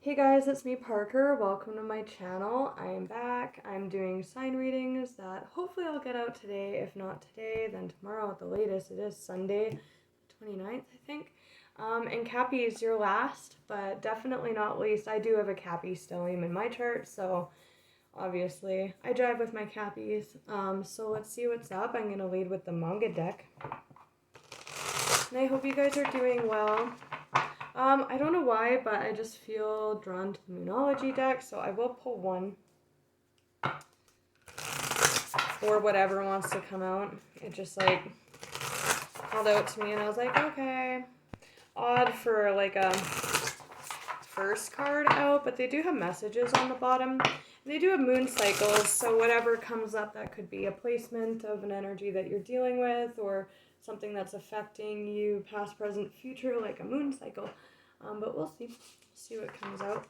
Hey guys, it's me Parker. Welcome to my channel. I am back. I'm doing sign readings that hopefully I'll get out today. If not today, then tomorrow at the latest. It is Sunday, 29th, I think. And Cappy is your last, but definitely not least. I do have a Cappy stellium in my chart, so obviously I drive with my Cappies. So let's see what's up. I'm going to lead with the manga deck. And I hope you guys are doing well. I don't know why, but I just feel drawn to the Moonology deck, so I will pull one. Or whatever wants to come out. It just, like, called out to me, and I was like, okay. Odd for, like, a first card out, but they do have messages on the bottom. They do have moon cycles, so whatever comes up, that could be a placement of an energy that you're dealing with, or something that's affecting you past, present, future, like a moon cycle. But we'll see what comes out.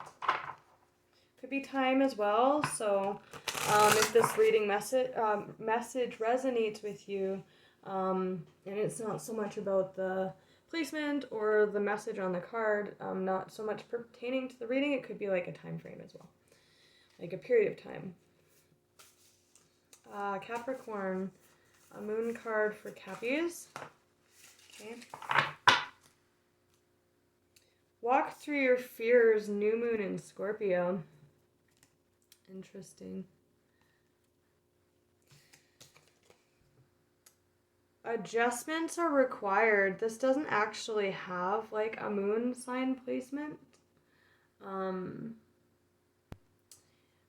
Could be time as well, so if this reading message resonates with you, and it's not so much about the placement or the message on the card, not so much pertaining to the reading, it could be like a time frame as well, like a period of time. Capricorn, a moon card for Cappies. Okay. Walk through your fears, new moon in Scorpio. Interesting. Adjustments are required. This doesn't actually have like a moon sign placement.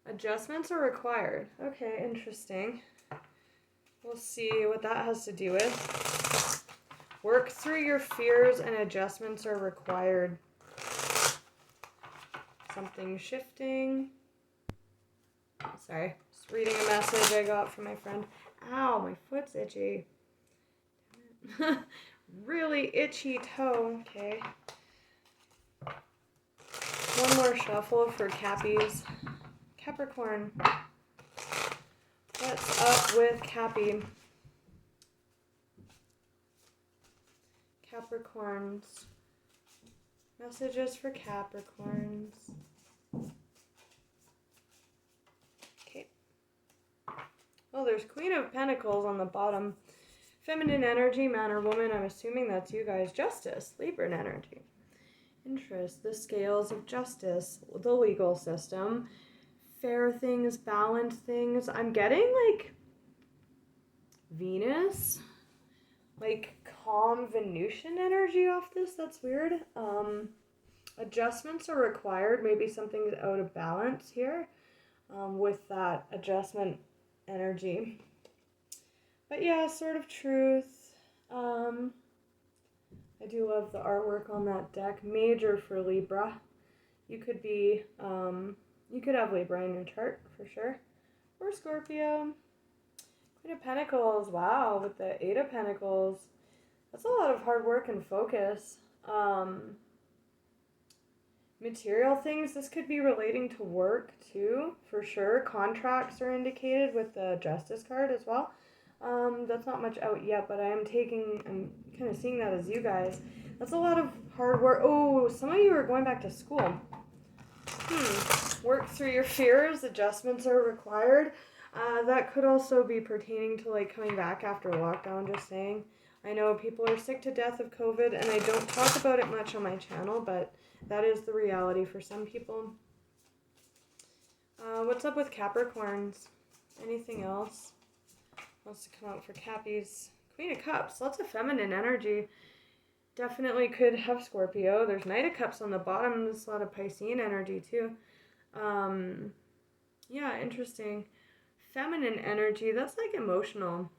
Adjustments are required. Okay, interesting. We'll see what that has to do with. Work through your fears and adjustments are required. Something shifting. Sorry, just reading a message I got from my friend. Ow, my foot's itchy. Really itchy toe. Okay. One more shuffle for Cappies. Capricorn. What's up with Cappy? Capricorns. Messages for Capricorns. Okay. Well, there's Queen of Pentacles on the bottom. Feminine energy, man or woman. I'm assuming that's you guys. Justice, Libran energy. Interest, the scales of justice, the legal system. Fair things, balanced things. I'm getting like Venus, like calm Venusian energy off this. That's weird. Adjustments are required. Maybe something's out of balance here with that adjustment energy. But yeah, sort of truth. I do love the artwork on that deck. Major for Libra. You could be, you could have Libra in your chart for sure. Or Scorpio. Queen of Pentacles. Wow, with the Eight of Pentacles. That's a lot of hard work and focus. Material things, this could be relating to work too, for sure. Contracts are indicated with the Justice card as well. That's not much out yet, but I'm kind of seeing that as you guys. That's a lot of hard work. Oh, some of you are going back to school. Work through your fears, adjustments are required. That could also be pertaining to like coming back after lockdown, just saying. I know people are sick to death of COVID, and I don't talk about it much on my channel, but that is the reality for some people. What's up with Capricorns? Anything else wants to come out for Cappies? Queen of Cups, lots of feminine energy. Definitely could have Scorpio. There's Knight of Cups on the bottom. There's a lot of Piscean energy too. Yeah, interesting. Feminine energy, that's like emotional.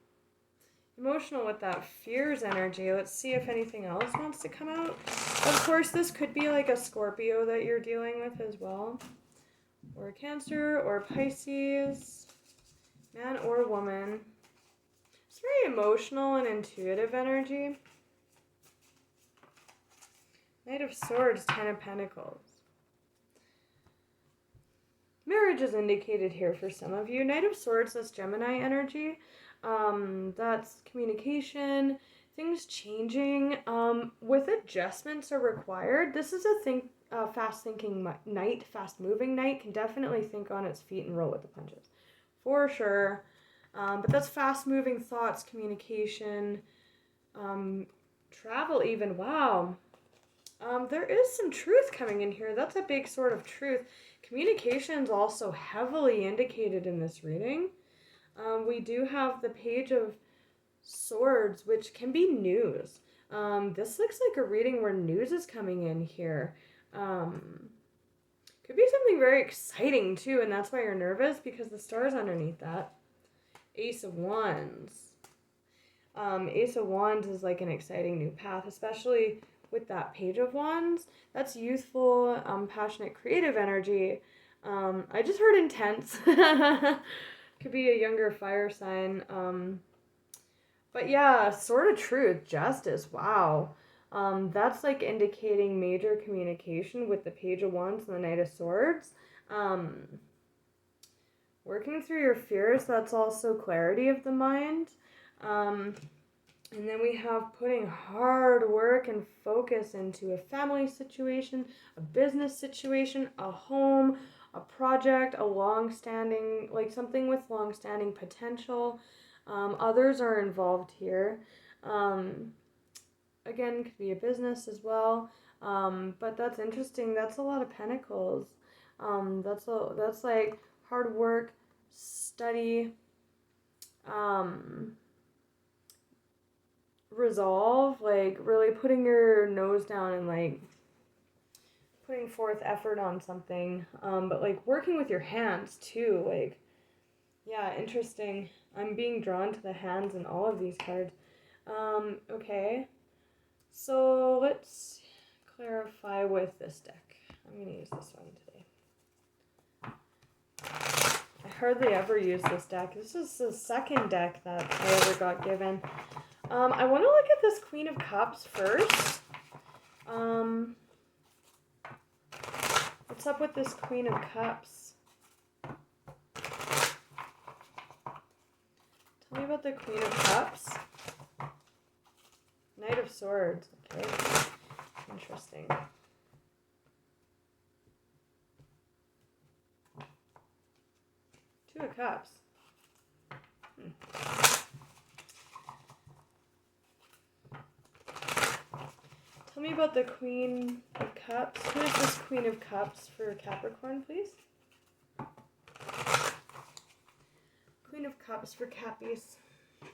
Emotional with that fears energy. Let's see if anything else wants to come out. Of course, this could be like a Scorpio that you're dealing with as well. Or Cancer or Pisces. Man or woman. It's very emotional and intuitive energy. Knight of Swords, Ten of Pentacles. Marriage is indicated here for some of you. Knight of Swords, that's Gemini energy. That's communication, things changing, with adjustments are required. This is a thing fast-thinking knight, fast-moving knight can definitely think on its feet and roll with the punches. For sure. But that's fast-moving thoughts, communication, travel even. Wow. There is some truth coming in here. That's a big sort of truth. Communication is also heavily indicated in this reading. We do have the Page of Swords, which can be news. This looks like a reading where news is coming in here. Could be something very exciting too, and that's why you're nervous, because the star's underneath that. Ace of Wands. Ace of Wands is like an exciting new path, especially with that Page of Wands. That's youthful, passionate, creative energy. I just heard intense. Could be a younger fire sign. But yeah, Sword of Truth, justice, wow. That's like indicating major communication with the Page of Wands and the Knight of Swords. Working through your fears, that's also clarity of the mind. And then we have putting hard work and focus into a family situation, a business situation, a home, a project, a long-standing, like something with long-standing potential. Others are involved here. Again, could be a business as well. But that's interesting. That's a lot of pentacles. That's like hard work, study, resolve, like really putting your nose down and like putting forth effort on something. But like working with your hands too, like, yeah, interesting. I'm being drawn to the hands in all of these cards. Okay. So let's clarify with this deck. I'm going to use this one today. I hardly ever use this deck. This is the second deck that I ever got given. I want to look at this Queen of Cups first. What's up with this Queen of Cups? Tell me about the Queen of Cups. Knight of Swords. Okay. Interesting. Two of Cups. Tell me about the Queen of Cups. Who is this Queen of Cups for Capricorn, please? Queen of Cups for Cappies. Tell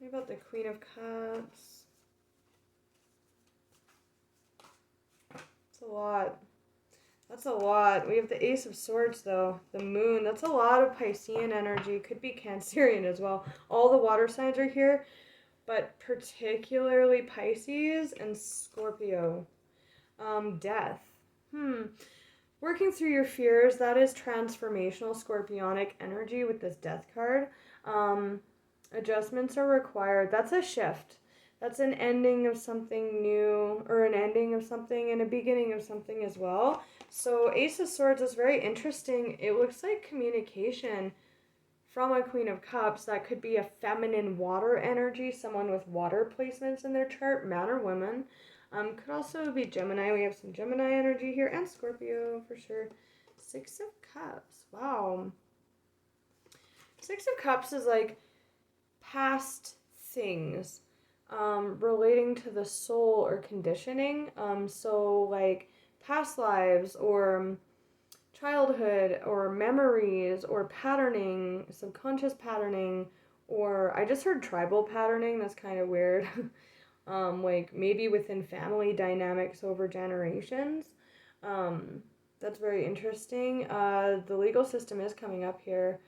me about the Queen of Cups. That's a lot. That's a lot. We have the Ace of Swords, though. The Moon. That's a lot of Piscean energy. Could be Cancerian as well. All the water signs are here, but particularly Pisces and Scorpio. Death. Working through your fears, that is transformational scorpionic energy with this Death card. Adjustments are required. That's a shift. That's an ending of something new, or an ending of something and a beginning of something as well. So Ace of Swords is very interesting. It looks like communication from a Queen of Cups. That could be a feminine water energy, someone with water placements in their chart, man or woman. Could also be Gemini. We have some Gemini energy here, and Scorpio for sure. Six of Cups. Wow. Six of Cups is like past things relating to the soul or conditioning. So like past lives or childhood or memories or patterning, subconscious patterning, or I just heard tribal patterning. That's kind of weird. Like maybe within family dynamics over generations. That's very interesting. The legal system is coming up here.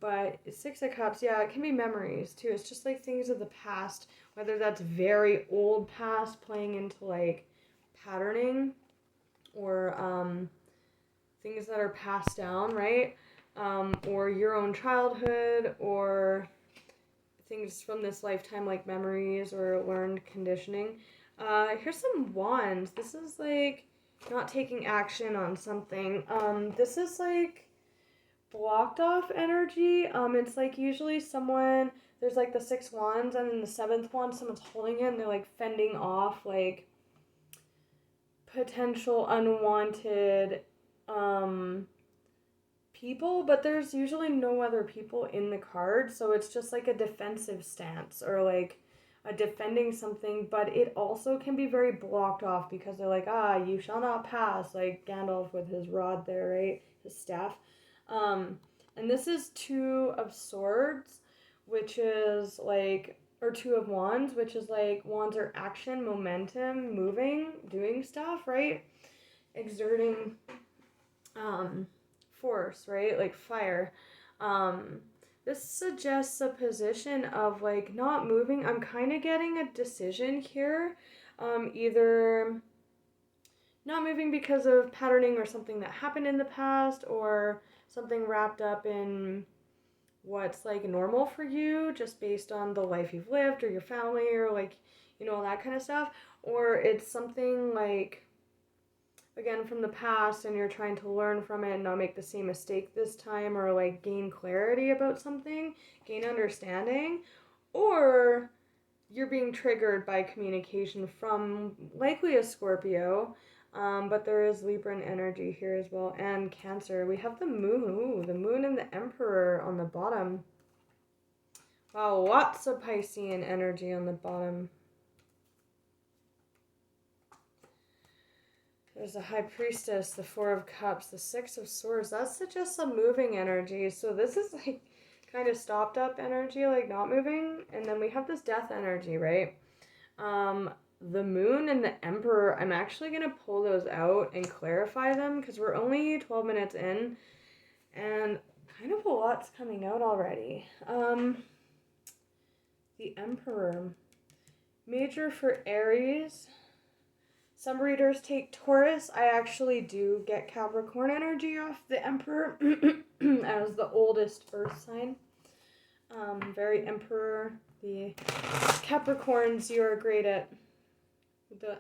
But Six of Cups, yeah, it can be memories too. It's just like things of the past, whether that's very old past playing into like patterning or things that are passed down, right? Or your own childhood or things from this lifetime like memories or learned conditioning. Here's some wands. This is like not taking action on something. This is like blocked off energy. It's like usually someone there's like the 6 wands, and then the 7th one, someone's holding it, and they're like fending off like potential unwanted people, but there's usually no other people in the card, so it's just like a defensive stance or like a defending something, but it also can be very blocked off because they're like, you shall not pass, like Gandalf with his rod there, right? His staff. And this is 2 of Swords, which is like, or 2 of Wands, which is like, wands are action, momentum, moving, doing stuff, right? Exerting force, right? Like fire. This suggests a position of like not moving. I'm kind of getting a decision here. Either not moving because of patterning or something that happened in the past, or something wrapped up in what's like normal for you just based on the life you've lived or your family or like, that kind of stuff. Or it's something like, again, from the past, and you're trying to learn from it and not make the same mistake this time, or like gain clarity about something, gain understanding, or you're being triggered by communication from likely a Scorpio, but there is Libran energy here as well, and Cancer. We have the moon, the moon and the Emperor on the bottom. Wow, lots of Piscean energy on the bottom. There's the High Priestess, the 4 of Cups, the 6 of Swords. That suggests some moving energy. So this is like kind of stopped up energy, like not moving. And then we have this death energy, right? The Moon and the Emperor, I'm actually going to pull those out and clarify them because we're only 12 minutes in. And kind of a lot's coming out already. The Emperor. Major for Aries. Some readers take Taurus. I actually do get Capricorn energy off the Emperor as the oldest earth sign. Very Emperor. The Capricorns, you are great at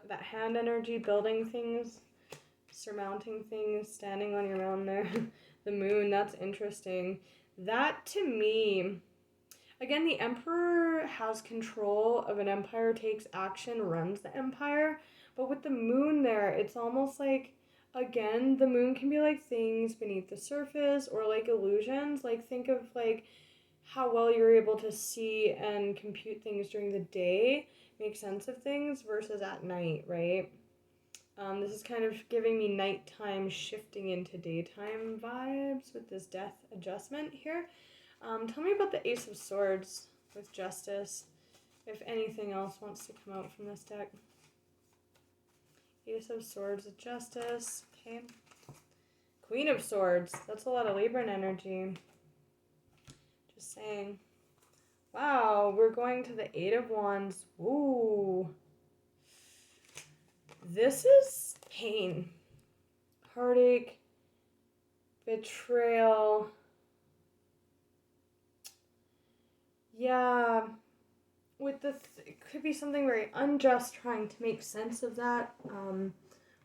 that hand energy, building things, surmounting things, standing on your mountain there. The moon, that's interesting. That to me, again, the Emperor has control of an empire, takes action, runs the empire. But with the moon there, it's almost like, again, the moon can be like things beneath the surface or like illusions. Like think of like how well you're able to see and compute things during the day, make sense of things versus at night, right? This is kind of giving me nighttime shifting into daytime vibes with this death adjustment here. Tell me about the Ace of Swords with Justice, if anything else wants to come out from this deck. Ace of Swords with Justice, okay. Queen of Swords, that's a lot of Libran energy. Just saying. Wow, we're going to the 8 of Wands. Ooh. This is pain, heartache, betrayal. Yeah. With the it could be something very unjust, trying to make sense of that.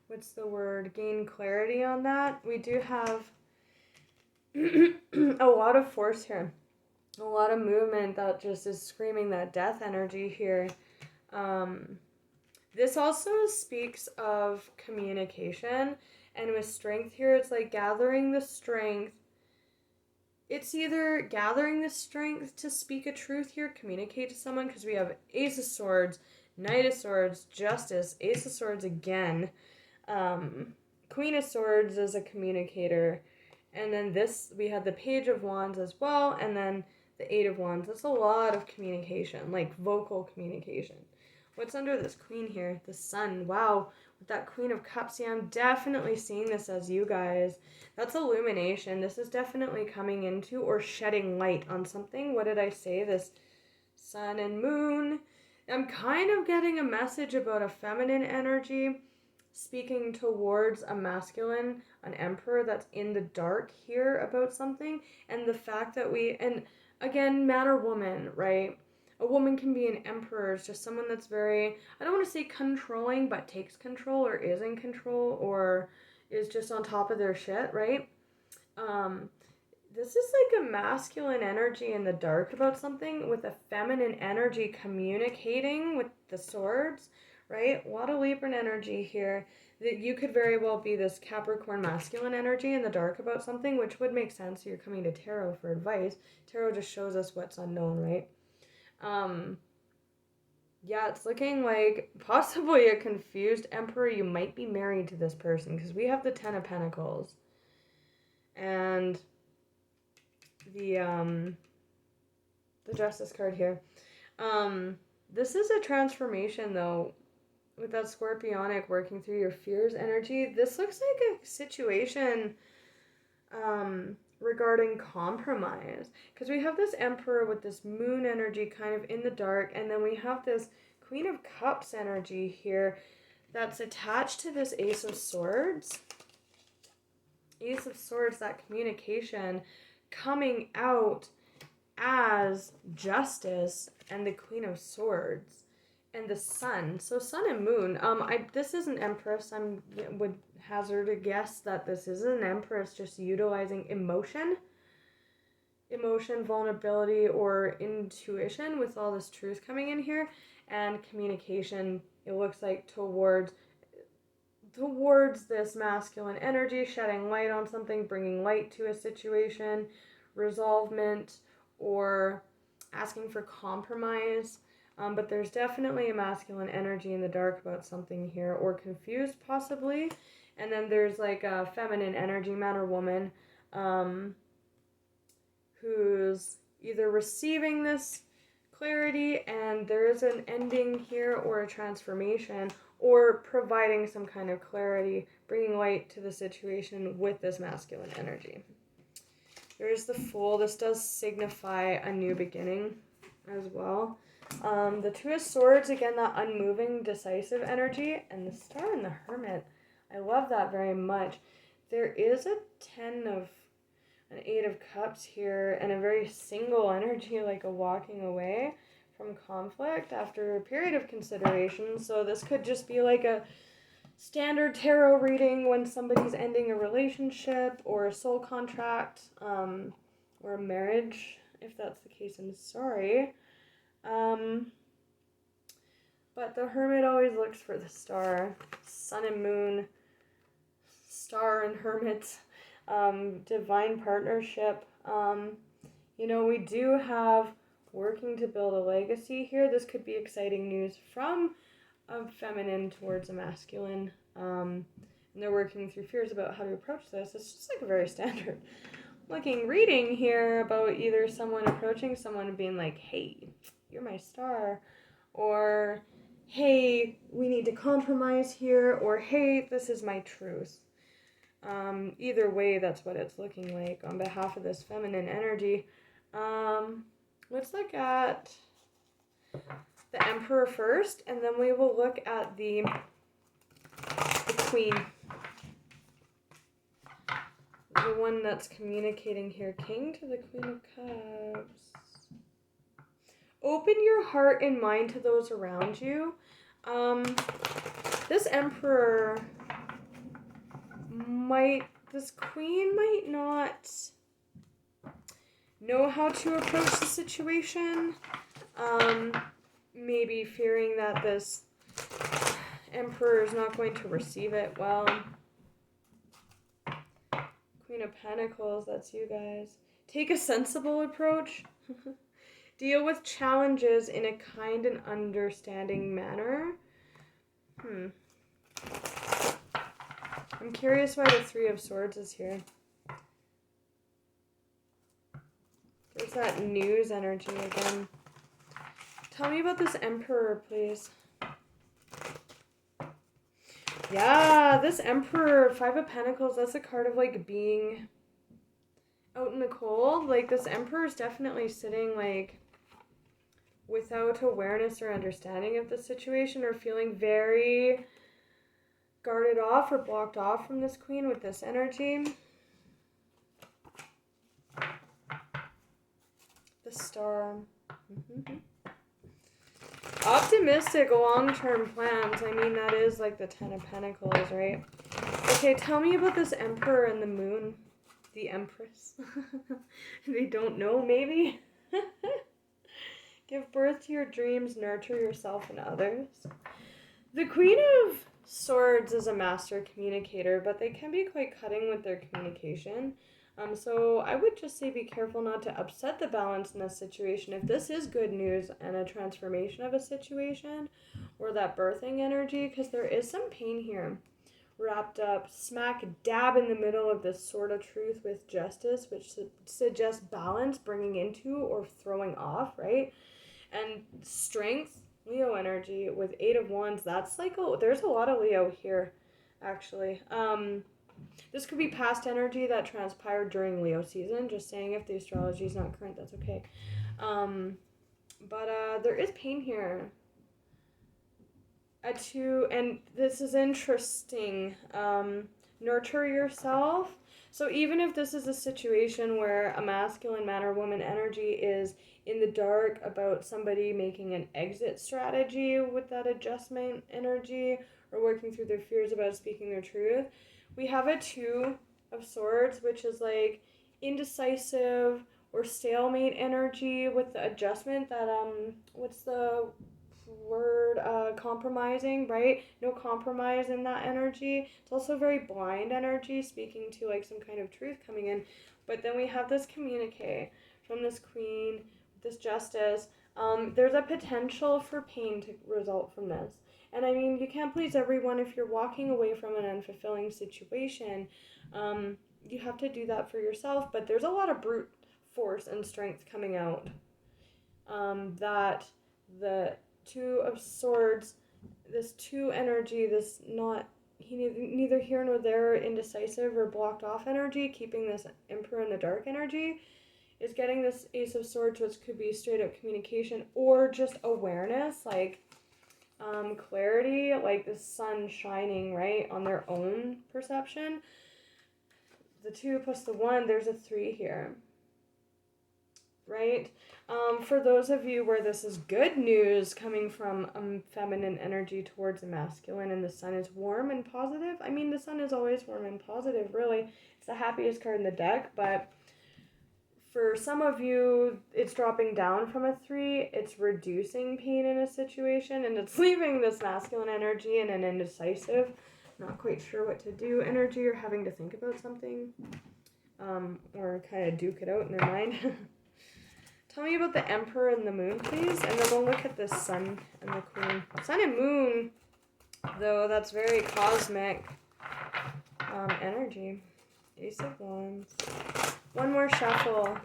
What's the word? Gain clarity on that. We do have a lot of force here, a lot of movement that just is screaming that death energy here. This also speaks of communication, and with strength here, it's like gathering the strength. It's either gathering the strength to speak a truth here, communicate to someone, because we have Ace of Swords, Knight of Swords, Justice, Ace of Swords again, Queen of Swords as a communicator, and then this, we had the Page of Wands as well, and then the 8 of Wands. That's a lot of communication, like vocal communication. What's under this Queen here? The Sun. Wow. With that Queen of Cups, yeah, I'm definitely seeing this as you guys. That's illumination. This is definitely coming into or shedding light on something. What did I say? This Sun and Moon. I'm kind of getting a message about a feminine energy speaking towards a masculine, an Emperor that's in the dark here about something. And the fact that and again, man or woman, right? A woman can be an Emperor. It's just someone that's very, I don't want to say controlling, but takes control or is in control or is just on top of their shit, right? this is like a masculine energy in the dark about something with a feminine energy communicating with the swords, right? A lot of Libran energy here. That you could very well be this Capricorn masculine energy in the dark about something, which would make sense. You're coming to tarot for advice. Tarot just shows us what's unknown, right? Yeah, it's looking like possibly a confused emperor. You might be married to this person because we have the Ten of Pentacles. And the Justice card here. This is a transformation though, with that Scorpionic working through your fears energy. This looks like a situation regarding compromise, because we have this Emperor with this Moon energy kind of in the dark, and then we have this Queen of Cups energy here that's attached to this Ace of Swords. Ace of Swords, that communication coming out as Justice and the Queen of Swords and the Sun. So Sun and Moon. This is an Empress. Would hazard a guess that this is an Empress just utilizing emotion, vulnerability, or intuition with all this truth coming in here, and communication. It looks like towards this masculine energy, shedding light on something, bringing light to a situation, resolvement, or asking for compromise. But there's definitely a masculine energy in the dark about something here, or confused possibly. And then there's like a feminine energy, man or woman, who's either receiving this clarity and there is an ending here, or a transformation, or providing some kind of clarity, bringing light to the situation with this masculine energy. There's the Fool. This does signify a new beginning as well. The Two of Swords, again, that unmoving, decisive energy, and the Star and the Hermit. I love that very much. There is an Eight of Cups here, and a very single energy, like a walking away from conflict after a period of consideration. So this could just be like a standard tarot reading when somebody's ending a relationship or a soul contract, or a marriage, if that's the case. I'm sorry. But the Hermit always looks for the Star. Sun and Moon, Star and Hermit, divine partnership. We do have working to build a legacy here. This could be exciting news from a feminine towards a masculine. And they're working through fears about how to approach this. It's just like a very standard looking reading here about either someone approaching someone and being like, hey, you're my star, or hey, we need to compromise here, or hey, this is my truth. Either way, that's what it's looking like on behalf of this feminine energy. Let's look at the Emperor first, and then we will look at the Queen. The one that's communicating here. King to the Queen of Cups. Open your heart and mind to those around you. This Emperor this Queen might not know how to approach the situation. Maybe fearing that this Emperor is not going to receive it well. Queen of Pentacles, that's you guys. Take a sensible approach. Deal with challenges in a kind and understanding manner. I'm curious why the Three of Swords is here. There's that news energy again. Tell me about this Emperor, please. Yeah, this Emperor, Five of Pentacles, that's a card of like being out in the cold. Like this Emperor is definitely sitting like without awareness or understanding of the situation, or feeling very guarded off or blocked off from this Queen with this energy. The Star. Optimistic long-term plans. I mean, that is like the Ten of Pentacles, right? Okay, tell me about this Emperor and the Moon. The Empress. They don't know, maybe. Give birth to your dreams, nurture yourself and others. The Queen of Swords is a master communicator, but they can be quite cutting with their communication. So I would just say be careful not to upset the balance in a situation. If this is good news and a transformation of a situation or that birthing energy, because there is some pain here wrapped up smack dab in the middle of this sword of truth with justice, which suggests balance, bringing into or throwing off, right? And strength, Leo energy with 8 of Wands. That's like, there's a lot of Leo here, actually. This could be past energy that transpired during Leo season. Just saying, if the astrology is not current, that's okay. But there is pain here. And this is interesting. Nurture yourself. So even if this is a situation where a masculine man or woman energy is in the dark about somebody making an exit strategy with that adjustment energy or working through their fears about speaking their truth, we have a 2 of Swords, which is like indecisive or stalemate energy with the adjustment that, what's the word, compromising, right? No compromise in that energy. It's also very blind energy, speaking to like some kind of truth coming in. But then we have this communique from this Queen, this Justice. There's a potential for pain to result from this. And I mean, you can't please everyone. If you're walking away from an unfulfilling situation, you have to do that for yourself. But there's a lot of brute force and strength coming out. That the 2 of Swords, this 2 energy, this neither here nor there, indecisive or blocked off energy, keeping this Emperor in the dark energy, is getting this Ace of Swords, which could be straight up communication or just awareness, like clarity, like the sun shining, right, on their own perception. The 2 plus the 1, there's a 3 here, right? For those of you where this is good news coming from feminine energy towards a masculine and the sun is warm and positive. I mean, the sun is always warm and positive, really. It's the happiest card in the deck, but for some of you, it's dropping down from a 3. It's reducing pain in a situation, and it's leaving this masculine energy in an indecisive, not quite sure what to do energy, or having to think about something, or kind of duke it out in their mind. Tell me about the Emperor and the Moon, please, and then we'll look at the Sun and the Queen. Sun and Moon, though, that's very cosmic energy. Ace of Wands. One more shuffle.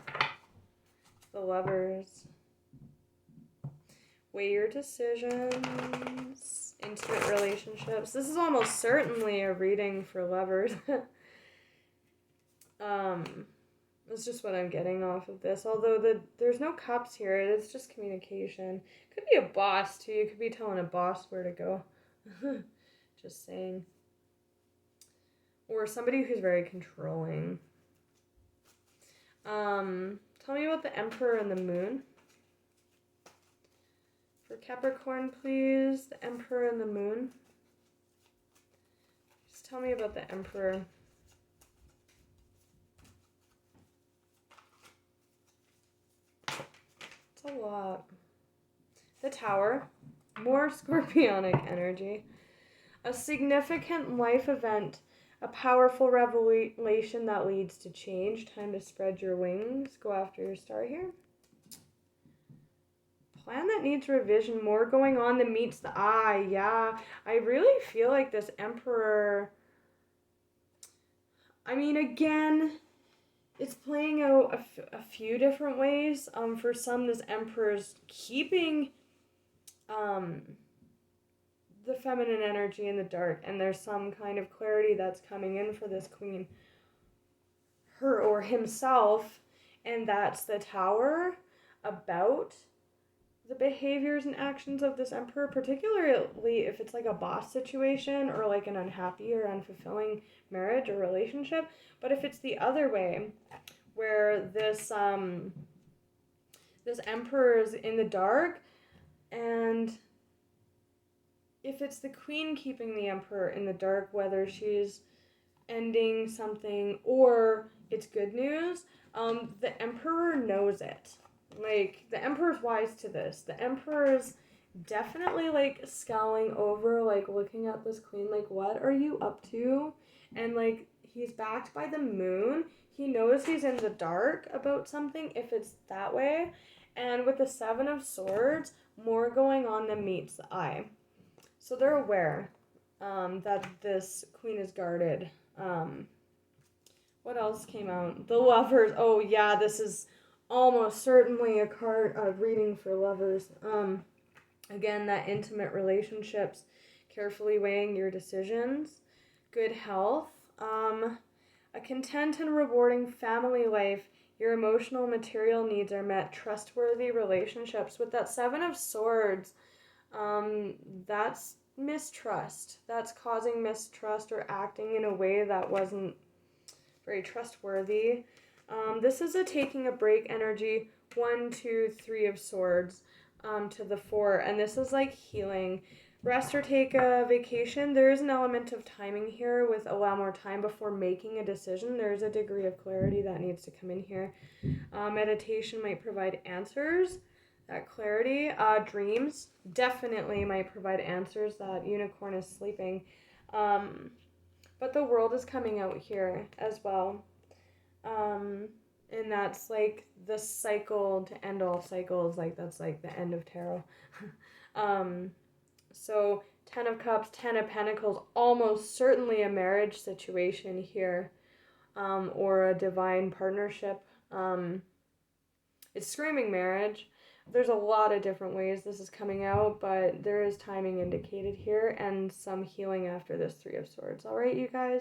The Lovers. Weigh your decisions. Intimate relationships. This is almost certainly a reading for lovers. That's just what I'm getting off of this. Although there's no cups here. It's just communication. Could be a boss, too. You could be telling a boss where to go. Just saying. Or somebody who's very controlling. Tell me about the Emperor and the Moon. For Capricorn, please. The Emperor and the Moon. Just tell me about the Emperor. It's a lot. The Tower. More scorpionic energy. A significant life event. A powerful revelation that leads to change. Time to spread your wings. Go after your star here. Plan that needs revision. More going on than meets the eye. Yeah. I really feel like this Emperor... I mean, again, it's playing out a few different ways. For some, this Emperor's keeping... the feminine energy in the dark, and there's some kind of clarity that's coming in for this Queen, her or himself, and that's the Tower, about the behaviors and actions of this Emperor, particularly if it's like a boss situation or like an unhappy or unfulfilling marriage or relationship. But if it's the other way, where this Emperor is in the dark, and if it's the Queen keeping the Emperor in the dark, whether she's ending something or it's good news. The Emperor knows it. Like, the Emperor's wise to this. The Emperor's definitely, like, scowling over, like, looking at this queen, like, what are you up to? And, like, he's backed by the moon. He knows he's in the dark about something if it's that way. And with the Seven of Swords, more going on than meets the eye. So they're aware that this queen is guarded. What else came out? The Lovers. Oh, yeah, this is almost certainly a card, a reading for lovers. Again, that intimate relationships, carefully weighing your decisions, good health, a content and rewarding family life, your emotional and material needs are met, trustworthy relationships. With that Seven of Swords, that's mistrust. That's causing mistrust or acting in a way that wasn't very trustworthy. This is a taking a break energy. 1, 2, 3 of Swords to the 4. And this is like healing. Rest or take a vacation. There is an element of timing here with allow more time before making a decision. There's a degree of clarity that needs to come in here. Meditation might provide answers. That clarity. Dreams definitely might provide answers. That unicorn is sleeping. But the world is coming out here as well. And that's like the cycle to end all cycles. Like that's like the end of tarot. So 10 of Cups, 10 of Pentacles, almost certainly a marriage situation here. Or a divine partnership. It's screaming marriage. There's a lot of different ways this is coming out, but there is timing indicated here and some healing after this 3 of Swords. All right, you guys?